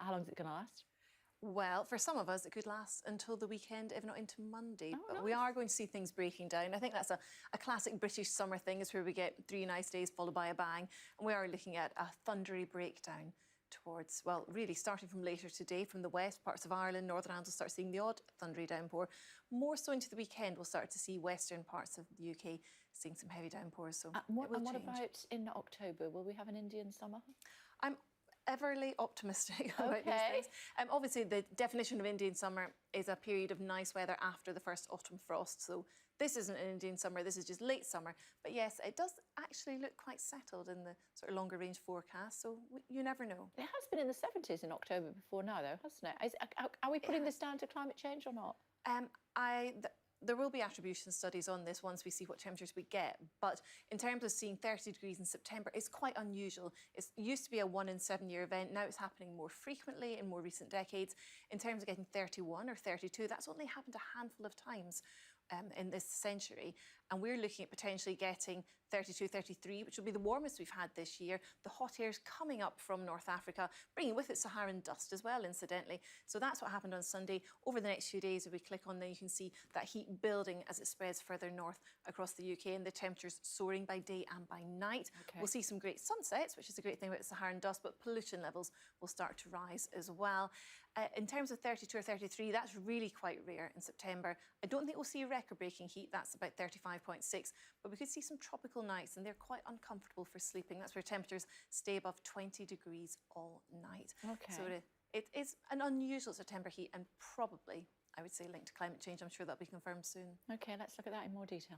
How long is it going to last? Well, for some of us, it could last until the weekend, if not into Monday. Oh, but nice. we are going to see things breaking down. I think that's a classic British summer thing, is where we get 3 nice days followed by a bang. And we are looking at a thundery breakdown towards, well, really starting from later today, from the west, parts of Ireland, Northern Ireland will start seeing the odd thundery downpour. More so into the weekend, we'll start to see western parts of the UK seeing some heavy downpours. So what change. about in October? Will we have an Indian summer? I'm everly optimistic about these things. Obviously, the definition of Indian summer is a period of nice weather after the first autumn frost. So this isn't an Indian summer, this is just late summer. But yes, it does actually look quite settled in the sort of longer range forecast. So you never know. It has been in the 70s in October before now, though, hasn't it? Are we putting this down to climate change or not? There will be attribution studies on this once we see what temperatures we get. But in terms of seeing 30 degrees in September, it's quite unusual. It used to be a 1 in 7 year event. Now it's happening more frequently in more recent decades. In terms of getting 31 or 32, that's only happened a handful of times in this century. And we're looking at potentially getting 32, 33, which will be the warmest we've had this year. The hot air's coming up from North Africa, bringing with it Saharan dust as well, incidentally. So that's what happened on Sunday. Over the next few days, if we click on there, you can see that heat building as it spreads further north across the UK, and the temperatures soaring by day and by night. We'll see some great sunsets, which is a great thing about the Saharan dust, but pollution levels will start to rise as well. In terms of 32 or 33, that's really quite rare in September. I don't think we'll see record-breaking heat. That's about 35.6, but we could see some tropical nights, and they're quite uncomfortable for sleeping. That's where temperatures stay above 20 degrees all night. So it is an unusual September heat, and probably, I would say, linked to climate change. I'm sure that'll be confirmed soon. OK, let's look at that in more detail.